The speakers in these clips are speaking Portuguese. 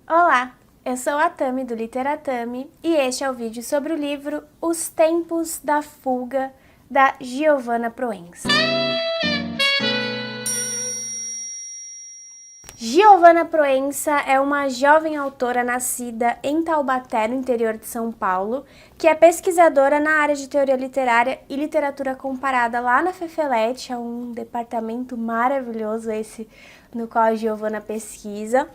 Olá, eu sou a Tami do Literatami e este é o vídeo sobre o livro Os Tempos da Fuga, da Giovanna Proença. Giovanna Proença é uma jovem autora nascida em Taubaté, no interior de São Paulo, que é pesquisadora na área de teoria literária e literatura comparada lá na FEFELET, é um departamento maravilhoso esse no qual a Giovanna pesquisa.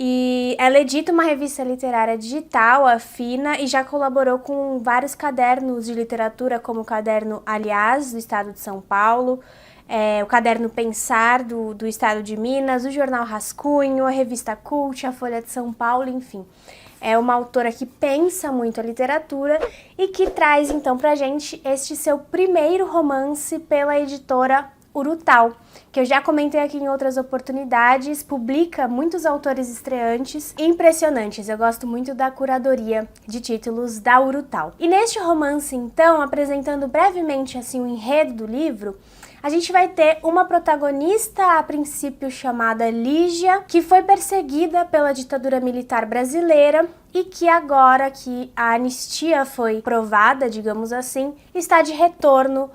E ela edita uma revista literária digital, a Fina, e já colaborou com vários cadernos de literatura, como o Caderno Aliás, do estado de São Paulo, o Caderno Pensar, do estado de Minas, o Jornal Rascunho, a Revista Cult, a Folha de São Paulo, enfim. É uma autora que pensa muito a literatura e que traz, então, pra gente este seu primeiro romance pela editora Urutau, que eu já comentei aqui em outras oportunidades, publica muitos autores estreantes e impressionantes. Eu gosto muito da curadoria de títulos da Urutau. E neste romance, então, apresentando brevemente assim o enredo do livro, a gente vai ter uma protagonista, a princípio chamada Lígia, que foi perseguida pela ditadura militar brasileira e que agora que a anistia foi provada, digamos assim, está de retorno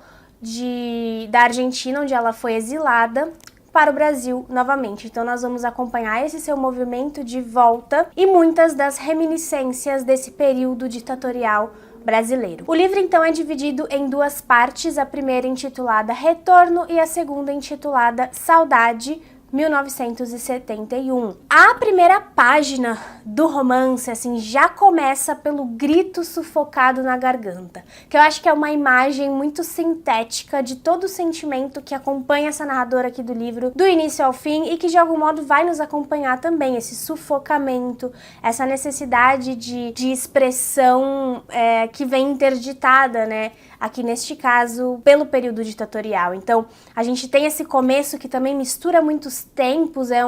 da Argentina, onde ela foi exilada, para o Brasil novamente. Então nós vamos acompanhar esse seu movimento de volta e muitas das reminiscências desse período ditatorial brasileiro. O livro então é dividido em duas partes, a primeira intitulada Retorno e a segunda intitulada Saudade, 1971. A primeira página do romance, assim, já começa pelo grito sufocado na garganta, que eu acho que é uma imagem muito sintética de todo o sentimento que acompanha essa narradora aqui do livro, do início ao fim, e que de algum modo vai nos acompanhar também, esse sufocamento, essa necessidade de expressão que vem interditada, né? Aqui neste caso, pelo período ditatorial. Então, a gente tem esse começo que também mistura muitos tempos, é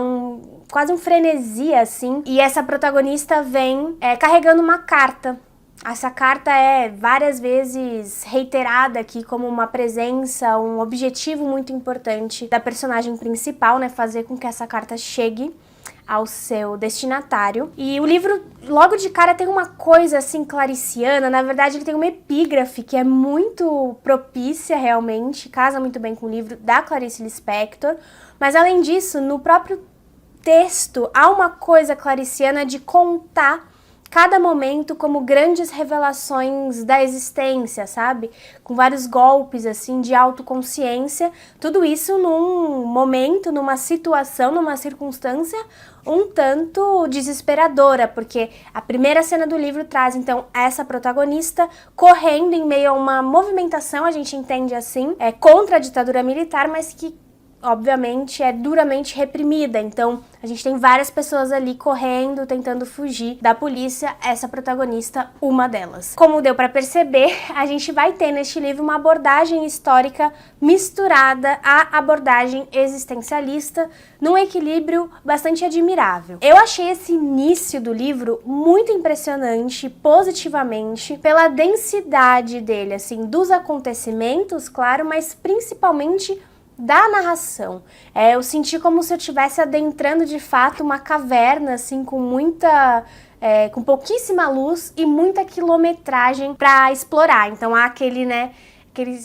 quase um frenesi, assim, e essa protagonista vem carregando uma carta. Essa carta é várias vezes reiterada aqui como uma presença, um objetivo muito importante da personagem principal, né, fazer com que essa carta chegue ao seu destinatário. E o livro, logo de cara, tem uma coisa assim clariciana, na verdade ele tem uma epígrafe que é muito propícia realmente, casa muito bem com o livro da Clarice Lispector, mas além disso, no próprio texto há uma coisa clariciana de contar cada momento como grandes revelações da existência, sabe? Com vários golpes, assim, de autoconsciência. Tudo isso num momento, numa situação, numa circunstância um tanto desesperadora, porque a primeira cena do livro traz, então, essa protagonista correndo em meio a uma movimentação, a gente entende assim, contra a ditadura militar, mas que obviamente é duramente reprimida, então a gente tem várias pessoas ali correndo, tentando fugir da polícia, essa protagonista, uma delas. Como deu para perceber, a gente vai ter neste livro uma abordagem histórica misturada à abordagem existencialista, num equilíbrio bastante admirável. Eu achei esse início do livro muito impressionante, positivamente, pela densidade dele, assim, dos acontecimentos, claro, mas principalmente da narração. Eu senti como se eu estivesse adentrando de fato uma caverna, assim, com pouquíssima luz e muita quilometragem para explorar. Então há aquele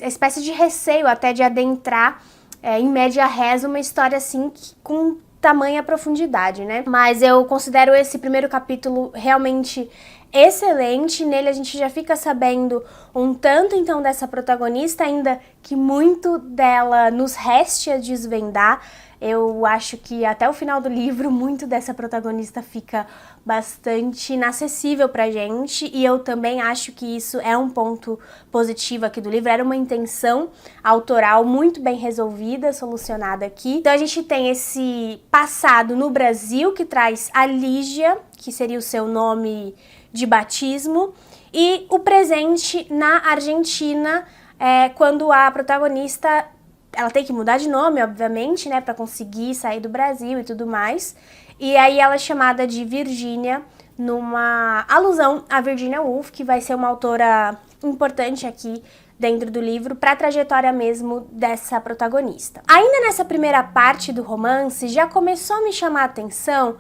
espécie de receio até de adentrar em média res uma história assim com tamanha profundidade, né? Mas eu considero esse primeiro capítulo realmente excelente. Nele a gente já fica sabendo um tanto então dessa protagonista, ainda que muito dela nos reste a desvendar. Eu acho que até o final do livro muito dessa protagonista fica bastante inacessível pra gente, e eu também acho que isso é um ponto positivo aqui do livro, era uma intenção autoral muito bem resolvida, solucionada aqui. Então a gente tem esse passado no Brasil que traz a Lígia, que seria o seu nome de batismo, e o presente na Argentina, quando a protagonista ela tem que mudar de nome, obviamente, né, para conseguir sair do Brasil e tudo mais. E aí ela é chamada de Virginia, numa alusão a Virginia Woolf, que vai ser uma autora importante aqui dentro do livro para a trajetória mesmo dessa protagonista. Ainda nessa primeira parte do romance, já começou a me chamar a atenção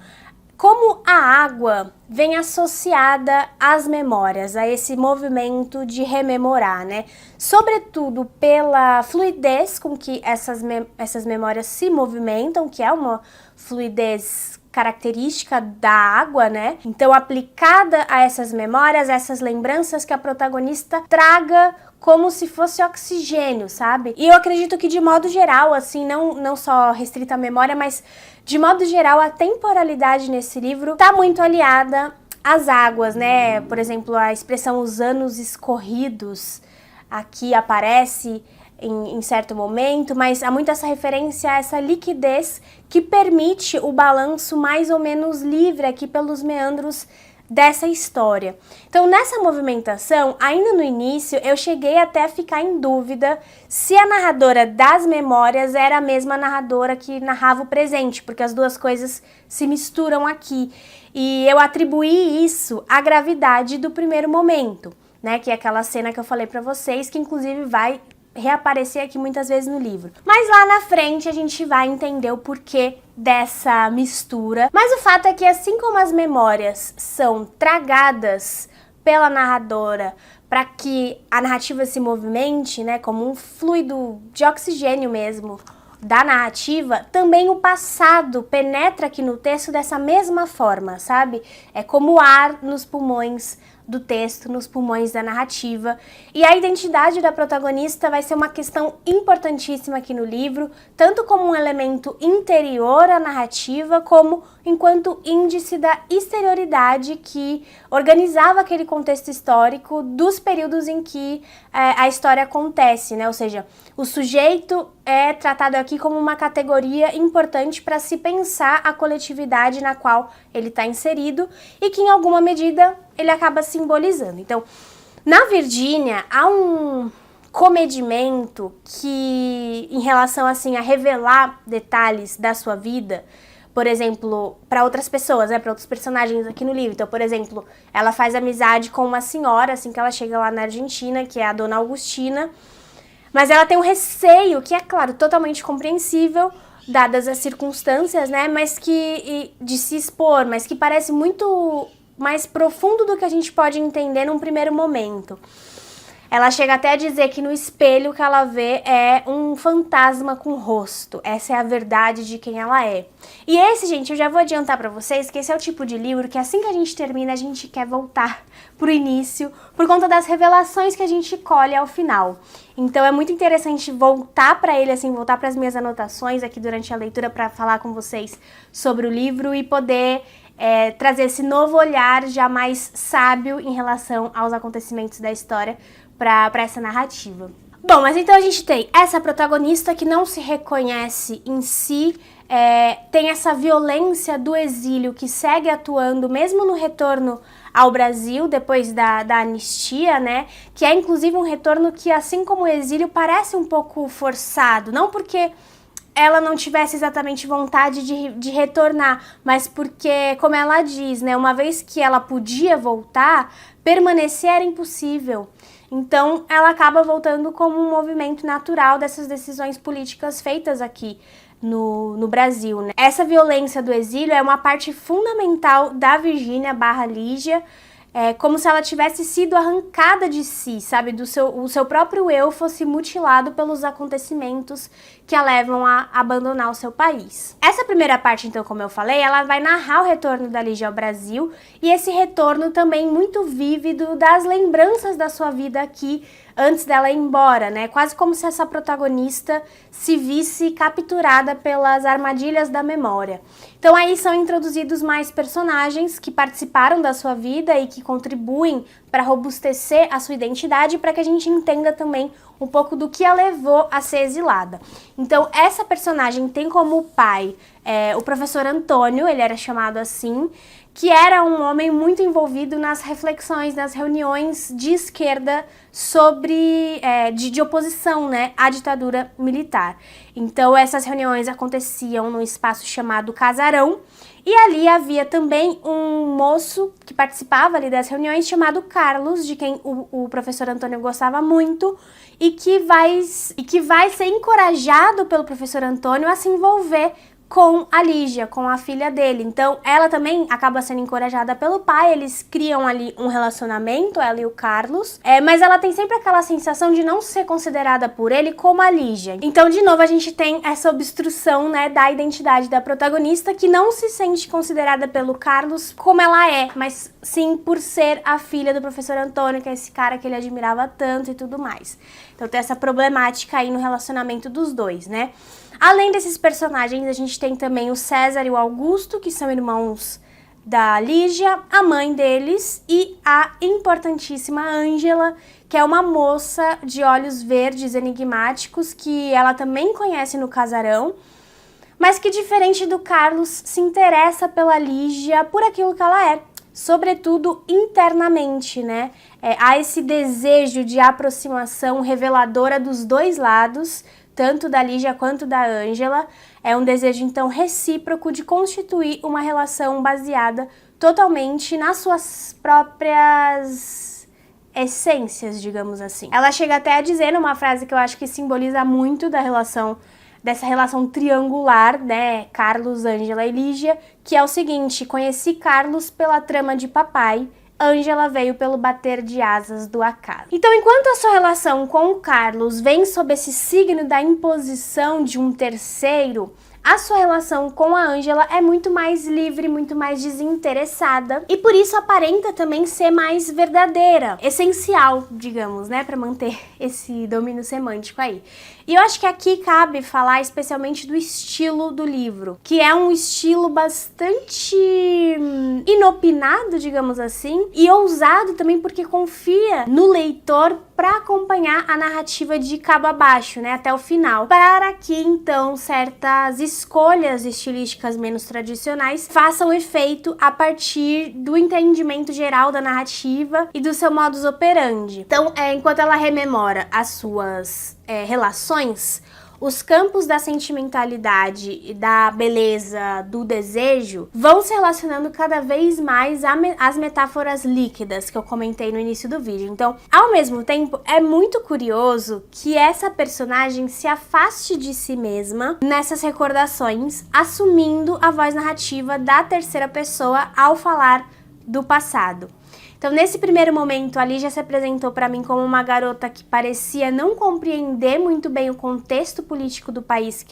como a água vem associada às memórias, a esse movimento de rememorar, né? Sobretudo pela fluidez com que essas memórias se movimentam, que é uma fluidez característica da água, né? Então, aplicada a essas memórias, essas lembranças, que a protagonista traga como se fosse oxigênio, sabe? E eu acredito que, de modo geral, assim, não só restrita à memória, mas de modo geral, a temporalidade nesse livro tá muito aliada às águas, né? Por exemplo, a expressão os anos escorridos aqui aparece em certo momento, mas há muito essa referência a essa liquidez que permite o balanço mais ou menos livre aqui pelos meandros dessa história. Então, nessa movimentação, ainda no início, eu cheguei até a ficar em dúvida se a narradora das memórias era a mesma narradora que narrava o presente, porque as duas coisas se misturam aqui. E eu atribuí isso à gravidade do primeiro momento, né? Que é aquela cena que eu falei pra vocês, que inclusive vai reaparecer aqui muitas vezes no livro. Mas lá na frente a gente vai entender o porquê dessa mistura. Mas o fato é que, assim como as memórias são tragadas pela narradora para que a narrativa se movimente, né, como um fluido de oxigênio mesmo da narrativa, também o passado penetra aqui no texto dessa mesma forma, sabe? É como o ar nos pulmões do texto, nos pulmões da narrativa. E a identidade da protagonista vai ser uma questão importantíssima aqui no livro, tanto como um elemento interior à narrativa, como enquanto índice da exterioridade que organizava aquele contexto histórico dos períodos em que a história acontece, né? Ou seja, o sujeito é tratado aqui como uma categoria importante para se pensar a coletividade na qual ele está inserido e que, em alguma medida, ele acaba simbolizando. Então, na Virgínia, há um comedimento que, em relação assim a revelar detalhes da sua vida, por exemplo, para outras pessoas, né, para outros personagens aqui no livro. Então, por exemplo, ela faz amizade com uma senhora assim que ela chega lá na Argentina, que é a Dona Augustina, mas ela tem um receio, que é, claro, totalmente compreensível, dadas as circunstâncias, né, mas que de se expor, mas que parece muito mais profundo do que a gente pode entender num primeiro momento. Ela chega até a dizer que no espelho que ela vê é um fantasma com rosto. Essa é a verdade de quem ela é. E esse, gente, eu já vou adiantar pra vocês que esse é o tipo de livro que assim que a gente termina, a gente quer voltar pro início, por conta das revelações que a gente colhe ao final. Então é muito interessante voltar pra ele, assim, voltar pras minhas anotações aqui durante a leitura pra falar com vocês sobre o livro e poder trazer esse novo olhar já mais sábio em relação aos acontecimentos da história para essa narrativa. Bom, mas então a gente tem essa protagonista que não se reconhece em si, tem essa violência do exílio que segue atuando mesmo no retorno ao Brasil, depois da anistia, né? Que é inclusive um retorno que, assim como o exílio, parece um pouco forçado, não porque ela não tivesse exatamente vontade de retornar, mas porque, como ela diz, né, uma vez que ela podia voltar, permanecer era impossível. Então, ela acaba voltando como um movimento natural dessas decisões políticas feitas aqui no Brasil, né? Essa violência do exílio é uma parte fundamental da Virgínia / Lígia, como se ela tivesse sido arrancada de si, sabe? O seu próprio eu fosse mutilado pelos acontecimentos que a levam a abandonar o seu país. Essa primeira parte, então, como eu falei, ela vai narrar o retorno da Lígia ao Brasil e esse retorno também muito vívido das lembranças da sua vida aqui antes dela ir embora, né? Quase como se essa protagonista se visse capturada pelas armadilhas da memória. Então aí são introduzidos mais personagens que participaram da sua vida e que contribuem para robustecer a sua identidade, para que a gente entenda também um pouco do que a levou a ser exilada. Então essa personagem tem como pai o professor Antônio, ele era chamado assim, que era um homem muito envolvido nas reflexões, nas reuniões de esquerda sobre, de oposição, né, à ditadura militar. Então essas reuniões aconteciam num espaço chamado Casarão, e ali havia também um moço que participava ali das reuniões chamado Carlos, de quem o professor Antônio gostava muito, e que vai ser encorajado pelo professor Antônio a se envolver com a Lígia, com a filha dele. Então, ela também acaba sendo encorajada pelo pai, eles criam ali um relacionamento, ela e o Carlos, mas ela tem sempre aquela sensação de não ser considerada por ele como a Lígia. Então, de novo, a gente tem essa obstrução, né, da identidade da protagonista, que não se sente considerada pelo Carlos como ela é, mas sim por ser a filha do professor Antônio, que é esse cara que ele admirava tanto e tudo mais. Então, tem essa problemática aí no relacionamento dos dois, né? Além desses personagens, a gente tem também o César e o Augusto, que são irmãos da Lígia, a mãe deles, e a importantíssima Ângela, que é uma moça de olhos verdes enigmáticos, que ela também conhece no casarão, mas que, diferente do Carlos, se interessa pela Lígia por aquilo que ela é, sobretudo internamente, né? Há esse desejo de aproximação reveladora dos dois lados, tanto da Lígia quanto da Ângela. É um desejo, então, recíproco de constituir uma relação baseada totalmente nas suas próprias essências, digamos assim. Ela chega até a dizer numa frase que eu acho que simboliza muito dessa relação triangular, né, Carlos, Ângela e Lígia, que é o seguinte: conheci Carlos pela trama de papai, Ângela veio pelo bater de asas do acaso. Então, enquanto a sua relação com o Carlos vem sob esse signo da imposição de um terceiro, a sua relação com a Ângela é muito mais livre, muito mais desinteressada, e por isso aparenta também ser mais verdadeira, essencial, digamos, né, para manter esse domínio semântico aí. E eu acho que aqui cabe falar especialmente do estilo do livro, que é um estilo bastante inopinado, digamos assim, e ousado também porque confia no leitor para acompanhar a narrativa de cabo a baixo, né, até o final, para que então certas escolhas estilísticas menos tradicionais façam efeito a partir do entendimento geral da narrativa e do seu modus operandi. Então, enquanto ela rememora as suas relações, os campos da sentimentalidade e da beleza, do desejo, vão se relacionando cada vez mais às metáforas líquidas que eu comentei no início do vídeo. Então, ao mesmo tempo, é muito curioso que essa personagem se afaste de si mesma nessas recordações, assumindo a voz narrativa da terceira pessoa ao falar do passado. Então, nesse primeiro momento, a Lígia se apresentou para mim como uma garota que parecia não compreender muito bem o contexto político do país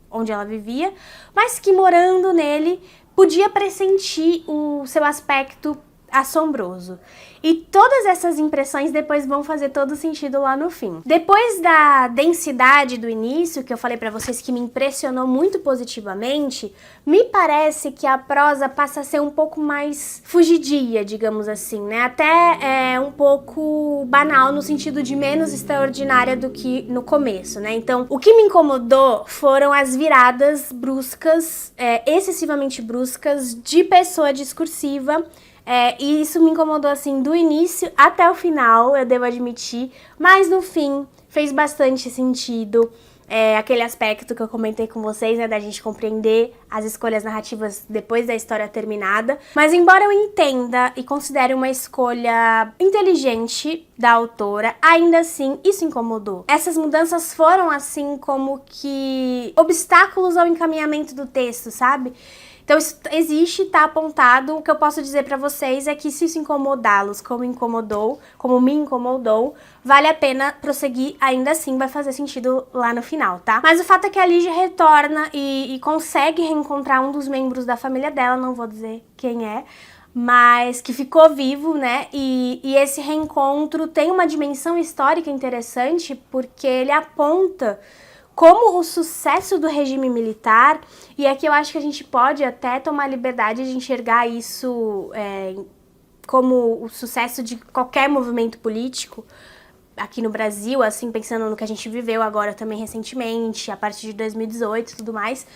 onde ela vivia, mas que, morando nele, podia pressentir o seu aspecto assombroso. E todas essas impressões depois vão fazer todo sentido lá no fim. Depois da densidade do início, que eu falei pra vocês que me impressionou muito positivamente, me parece que a prosa passa a ser um pouco mais fugidia, digamos assim, né? Até um pouco banal, no sentido de menos extraordinária do que no começo, né? Então, o que me incomodou foram as viradas bruscas, excessivamente bruscas, de pessoa discursiva. E isso me incomodou, assim, do início até o final, eu devo admitir, mas no fim fez bastante sentido. Aquele aspecto que eu comentei com vocês, né, da gente compreender as escolhas narrativas depois da história terminada. Mas embora eu entenda e considere uma escolha inteligente da autora, ainda assim isso incomodou. Essas mudanças foram, assim, como que obstáculos ao encaminhamento do texto, sabe? Então, isso existe, tá apontado. O que eu posso dizer pra vocês é que se isso incomodá-los como me incomodou, vale a pena prosseguir, ainda assim vai fazer sentido lá no final, tá? Mas o fato é que a Lígia retorna e consegue reencontrar um dos membros da família dela, não vou dizer quem é, mas que ficou vivo, né? E esse reencontro tem uma dimensão histórica interessante, porque ele aponta como o sucesso do regime militar, e aqui eu acho que a gente pode até tomar liberdade de enxergar isso como o sucesso de qualquer movimento político aqui no Brasil, assim, pensando no que a gente viveu agora também recentemente, a partir de 2018 e tudo mais,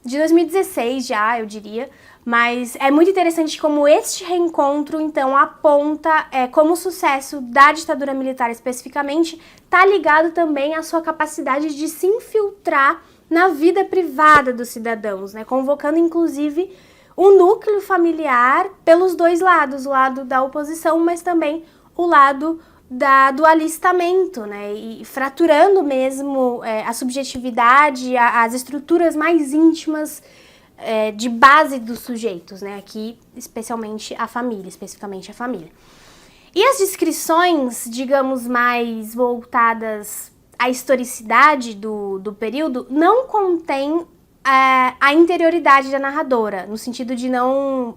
de 2016 já, eu diria, mas é muito interessante como este reencontro, então, aponta como o sucesso da ditadura militar especificamente está ligado também à sua capacidade de se infiltrar na vida privada dos cidadãos, né, convocando, inclusive, o núcleo familiar pelos dois lados, o lado da oposição, mas também o lado do alistamento, né, e fraturando mesmo a subjetividade, as estruturas mais íntimas de base dos sujeitos, né, aqui especificamente a família. E as descrições, digamos, mais voltadas à historicidade do período, não contém a interioridade da narradora, no sentido de não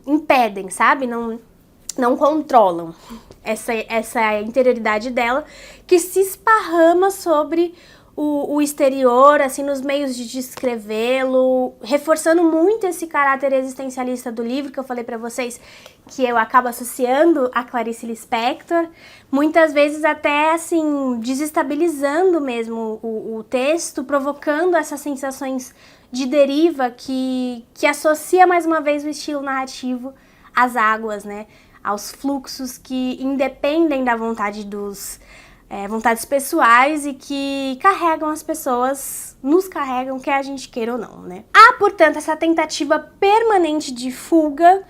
impedem, sabe? Não controlam essa interioridade dela, que se esparrama sobre o exterior, assim, nos meios de descrevê-lo, reforçando muito esse caráter existencialista do livro, que eu falei pra vocês, que eu acabo associando a Clarice Lispector, muitas vezes até, assim, desestabilizando mesmo o texto, provocando essas sensações de deriva que associa, mais uma vez, o estilo narrativo às águas, né, aos fluxos que independem da vontade vontades pessoais e que carregam as pessoas, nos carregam, quer a gente queira ou não, né? Há, portanto, essa tentativa permanente de fuga,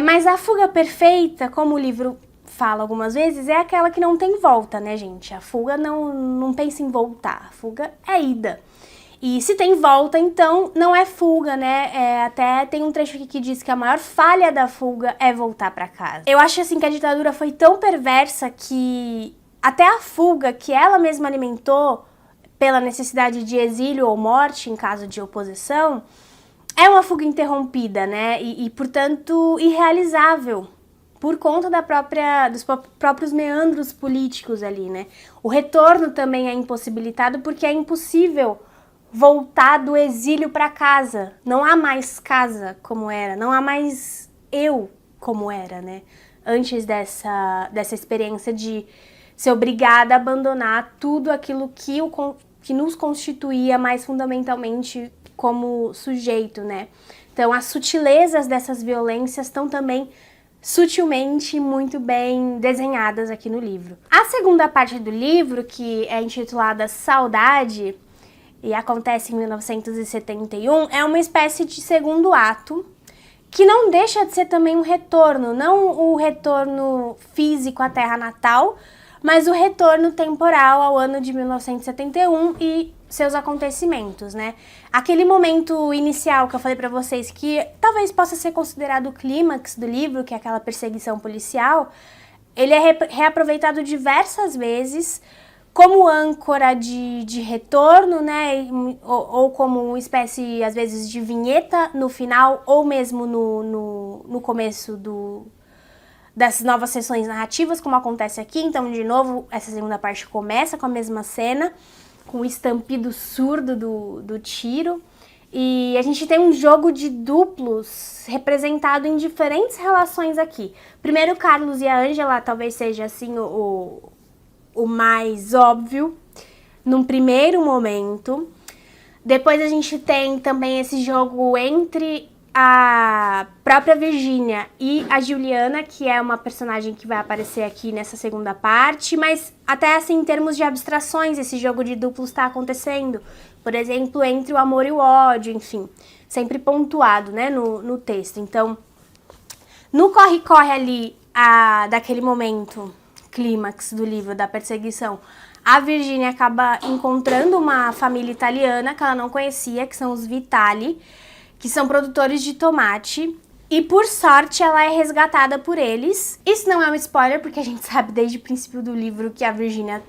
mas a fuga perfeita, como o livro fala algumas vezes, é aquela que não tem volta, né, gente? A fuga não pensa em voltar, a fuga é ida. E se tem volta, então, não é fuga, né? Até tem um trecho aqui que diz que a maior falha da fuga é voltar pra casa. Eu acho, assim, que a ditadura foi tão perversa que até a fuga que ela mesma alimentou pela necessidade de exílio ou morte em caso de oposição é uma fuga interrompida, né? E portanto, irrealizável por conta dos próprios meandros políticos ali, né? O retorno também é impossibilitado porque é impossível voltar do exílio para casa. Não há mais casa como era, não há mais eu como era, né? Antes dessa experiência de ser obrigada a abandonar tudo aquilo que nos constituía mais fundamentalmente como sujeito, né? Então, as sutilezas dessas violências estão também sutilmente muito bem desenhadas aqui no livro. A segunda parte do livro, que é intitulada Saudade, e acontece em 1971, é uma espécie de segundo ato, que não deixa de ser também um retorno, não o retorno físico à terra natal, mas o retorno temporal ao ano de 1971 e seus acontecimentos, né? Aquele momento inicial que eu falei pra vocês, que talvez possa ser considerado o clímax do livro, que é aquela perseguição policial, ele é reaproveitado diversas vezes como âncora de retorno, né? Ou como uma espécie, às vezes, de vinheta no final, ou mesmo no começo das novas sessões narrativas, como acontece aqui. Então, de novo, essa segunda parte começa com a mesma cena, com o estampido surdo do tiro. E a gente tem um jogo de duplos representado em diferentes relações aqui. Primeiro, o Carlos e a Ângela, talvez seja assim o mais óbvio, num primeiro momento. Depois a gente tem também esse jogo entre a própria Virgínia e a Juliana, que é uma personagem que vai aparecer aqui nessa segunda parte, mas até assim, em termos de abstrações, esse jogo de duplos está acontecendo. Por exemplo, entre o amor e o ódio, enfim, sempre pontuado, né, no texto. Então, no corre-corre ali, daquele momento, clímax do livro, da perseguição, a Virgínia acaba encontrando uma família italiana que ela não conhecia, que são os Vitali, que são produtores de tomate, e por sorte ela é resgatada por eles. Isso não é um spoiler, porque a gente sabe desde o princípio do livro que a Virgínia,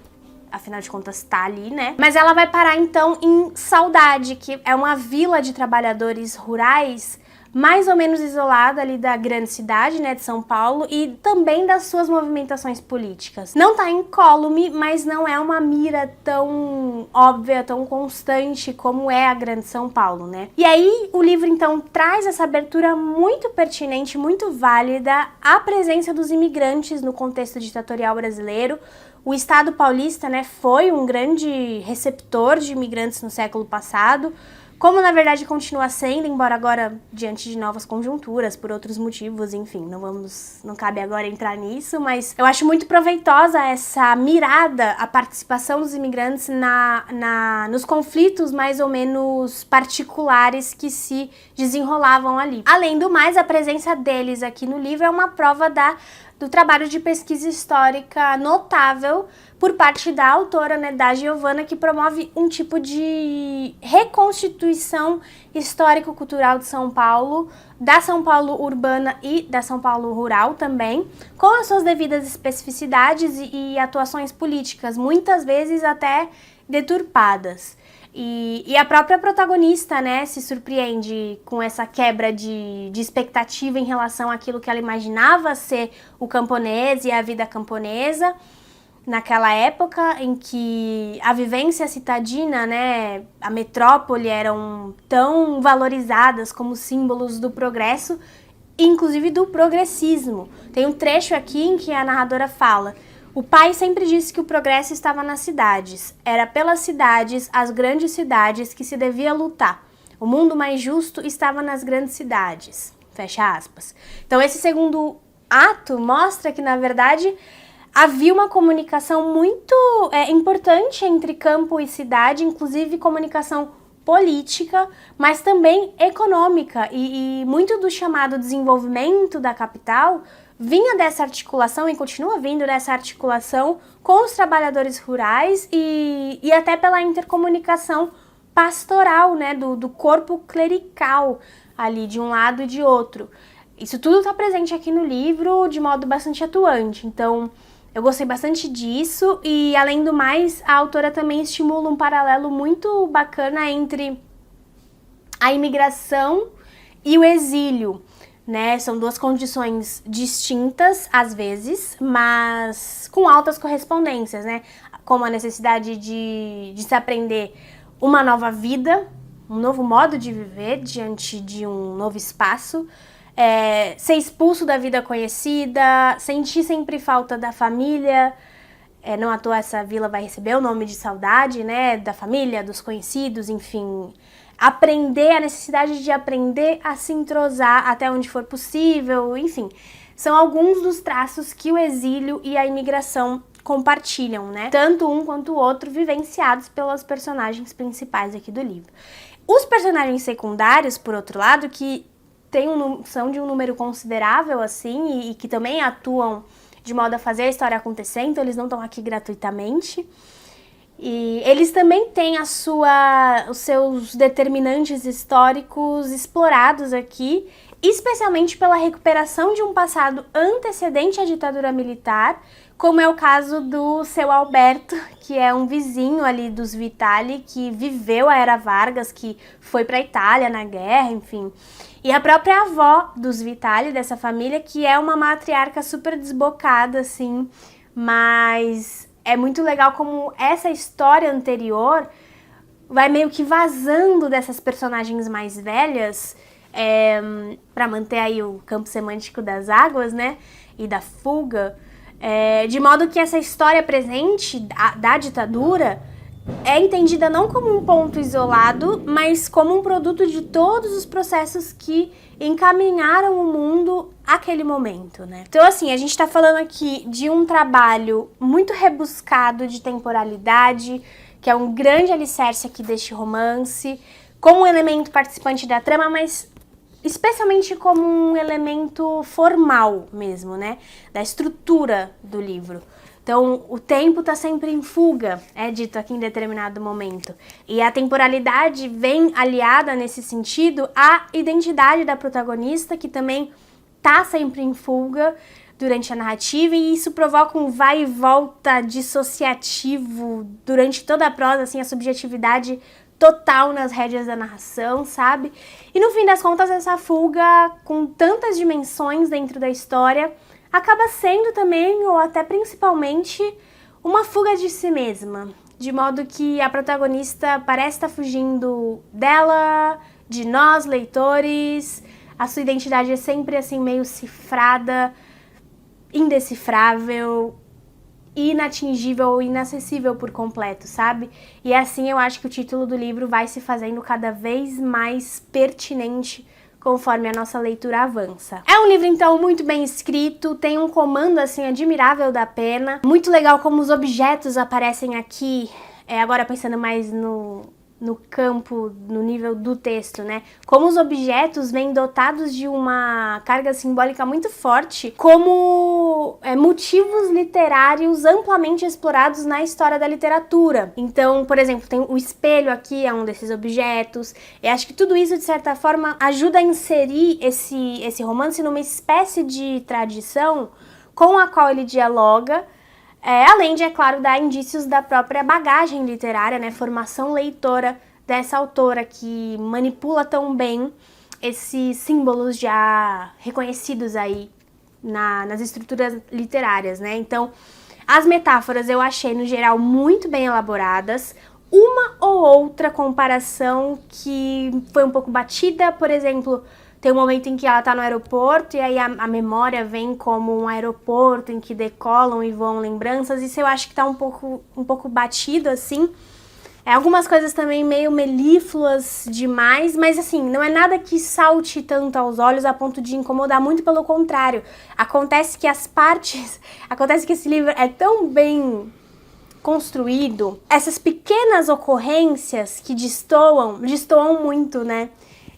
afinal de contas, tá ali, né? Mas ela vai parar então em Saudade, que é uma vila de trabalhadores rurais mais ou menos isolada ali da grande cidade, né, de São Paulo, e também das suas movimentações políticas. Não tá incólume, mas não é uma mira tão óbvia, tão constante como é a grande São Paulo, né? E aí o livro então traz essa abertura muito pertinente, muito válida, à presença dos imigrantes no contexto ditatorial brasileiro. O Estado paulista, né, foi um grande receptor de imigrantes no século passado, como na verdade continua sendo, embora agora diante de novas conjunturas, por outros motivos, enfim, não cabe agora entrar nisso, mas eu acho muito proveitosa essa mirada, a participação dos imigrantes nos conflitos mais ou menos particulares que se desenrolavam ali. Além do mais, a presença deles aqui no livro é uma prova da do trabalho de pesquisa histórica notável por parte da autora, né, da Giovanna, que promove um tipo de reconstituição histórico-cultural de São Paulo, da São Paulo urbana e da São Paulo rural também, com as suas devidas especificidades e atuações políticas, muitas vezes até deturpadas. E a própria protagonista, né, se surpreende com essa quebra de expectativa em relação àquilo que ela imaginava ser o camponês e a vida camponesa, naquela época em que a vivência citadina, né, a metrópole eram tão valorizadas como símbolos do progresso, inclusive do progressismo. Tem um trecho aqui em que a narradora fala: o pai sempre disse que o progresso estava nas cidades. Era pelas cidades, as grandes cidades, que se devia lutar. O mundo mais justo estava nas grandes cidades. Fecha aspas. Então esse segundo ato mostra que, na verdade, havia uma comunicação muito importante entre campo e cidade, inclusive comunicação política, mas também econômica. E muito do chamado desenvolvimento da capital vinha dessa articulação e continua vindo dessa articulação com os trabalhadores rurais e até pela intercomunicação pastoral, né, do corpo clerical ali de um lado e de outro. Isso tudo está presente aqui no livro de modo bastante atuante, então eu gostei bastante disso e, além do mais, a autora também estimula um paralelo muito bacana entre a imigração e o exílio, né? São duas condições distintas, às vezes, mas com altas correspondências, né? Como a necessidade de se aprender uma nova vida, um novo modo de viver diante de um novo espaço, ser expulso da vida conhecida, sentir sempre falta da família, não à toa essa vila vai receber o nome de Saudade, né? Da família, dos conhecidos, enfim. Aprender, a necessidade de aprender a se entrosar até onde for possível, enfim. São alguns dos traços que o exílio e a imigração compartilham, né? Tanto um quanto o outro vivenciados pelas personagens principais aqui do livro. Os personagens secundários, por outro lado, que são de um número considerável, assim, e que também atuam de modo a fazer a história acontecer, então eles não estão aqui gratuitamente. E eles também têm os seus determinantes históricos explorados aqui, especialmente pela recuperação de um passado antecedente à ditadura militar, como é o caso do seu Alberto, que é um vizinho ali dos Vitali, que viveu a Era Vargas, que foi para a Itália na guerra, enfim. E a própria avó dos Vitali, dessa família, que é uma matriarca super desbocada, assim, mas é muito legal como essa história anterior vai meio que vazando dessas personagens mais velhas, para manter aí o campo semântico das águas, né, e da fuga, de modo que essa história presente da ditadura é entendida não como um ponto isolado, mas como um produto de todos os processos que encaminharam o mundo àquele momento, né? Então, assim, a gente tá falando aqui de um trabalho muito rebuscado de temporalidade, que é um grande alicerce aqui deste romance, como um elemento participante da trama, mas especialmente como um elemento formal mesmo, né? Da estrutura do livro. Então, o tempo está sempre em fuga, é dito aqui em determinado momento. E a temporalidade vem aliada, nesse sentido, à identidade da protagonista, que também está sempre em fuga durante a narrativa, e isso provoca um vai e volta dissociativo durante toda a prosa, assim, a subjetividade total nas rédeas da narração, sabe? E no fim das contas, essa fuga, com tantas dimensões dentro da história, acaba sendo também, ou até principalmente, uma fuga de si mesma. De modo que a protagonista parece estar fugindo dela, de nós, leitores. A sua identidade é sempre assim meio cifrada, indecifrável, inatingível ou inacessível por completo, sabe? E assim eu acho que o título do livro vai se fazendo cada vez mais pertinente conforme a nossa leitura avança. É um livro, então, muito bem escrito, tem um comando, assim, admirável da pena. Muito legal como os objetos aparecem aqui, agora pensando mais no no campo, no nível do texto, né? Como os objetos vêm dotados de uma carga simbólica muito forte, como motivos literários amplamente explorados na história da literatura. Então, por exemplo, tem o espelho aqui, é um desses objetos. Eu acho que tudo isso, de certa forma, ajuda a inserir esse romance numa espécie de tradição com a qual ele dialoga, além de, é claro, dar indícios da própria bagagem literária, né, formação leitora dessa autora que manipula tão bem esses símbolos já reconhecidos aí nas estruturas literárias, né? Então, as metáforas eu achei, no geral, muito bem elaboradas. Uma ou outra comparação que foi um pouco batida, por exemplo, tem um momento em que ela tá no aeroporto e aí a memória vem como um aeroporto em que decolam e voam lembranças. Isso eu acho que tá um pouco batido, assim. Algumas coisas também meio melífluas demais, mas assim, não é nada que salte tanto aos olhos a ponto de incomodar, muito pelo contrário. Acontece que esse livro é tão bem construído, essas pequenas ocorrências que destoam muito, né?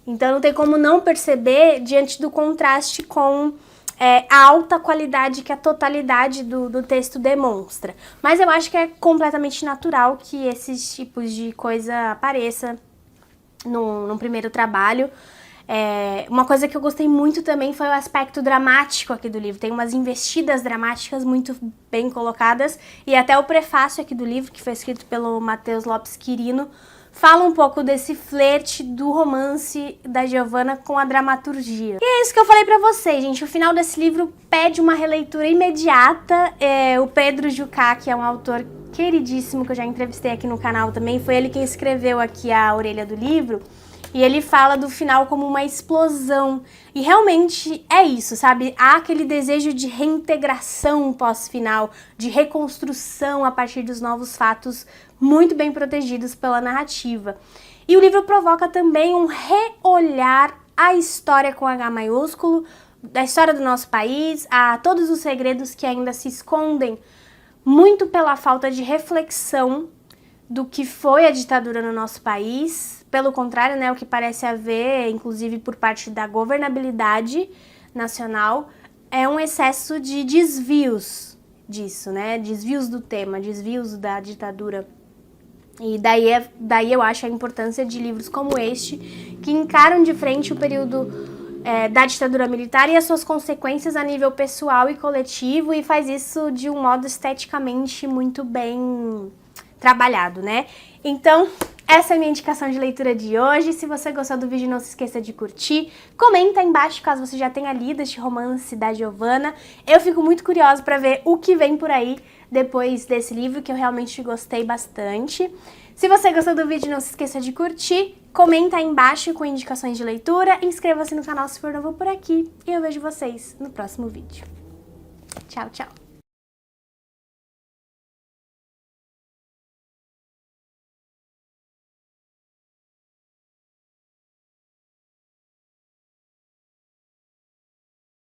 Então não tem como não perceber diante do contraste com a alta qualidade que a totalidade do texto demonstra. Mas eu acho que é completamente natural que esses tipos de coisa apareça num primeiro trabalho. Uma coisa que eu gostei muito também foi o aspecto dramático aqui do livro. Tem umas investidas dramáticas muito bem colocadas, e até o prefácio aqui do livro, que foi escrito pelo Matheus Lopes Quirino, fala um pouco desse flerte do romance da Giovanna com a dramaturgia. E é isso que eu falei pra vocês, gente. O final desse livro pede uma releitura imediata. O Pedro Jucá, que é um autor queridíssimo, que eu já entrevistei aqui no canal também, foi ele quem escreveu aqui a orelha do livro. E ele fala do final como uma explosão. E realmente é isso, sabe? Há aquele desejo de reintegração pós-final, de reconstrução a partir dos novos fatos muito bem protegidos pela narrativa. E o livro provoca também um reolhar à história com H maiúsculo, da história do nosso país, a todos os segredos que ainda se escondem, muito pela falta de reflexão do que foi a ditadura no nosso país. Pelo contrário, né, o que parece haver, inclusive por parte da governabilidade nacional, é um excesso de desvios disso, né, desvios do tema, desvios da ditadura. E daí eu acho a importância de livros como este, que encaram de frente o período da ditadura militar e as suas consequências a nível pessoal e coletivo, e faz isso de um modo esteticamente muito bem trabalhado, né? Então, essa é a minha indicação de leitura de hoje. Se você gostou do vídeo, não se esqueça de curtir. Comenta aí embaixo caso você já tenha lido este romance da Giovanna. Eu fico muito curiosa para ver o que vem por aí depois desse livro, que eu realmente gostei bastante. Se você gostou do vídeo, não se esqueça de curtir. Comenta aí embaixo com indicações de leitura. Inscreva-se no canal se for novo por aqui. E eu vejo vocês no próximo vídeo. Tchau, tchau!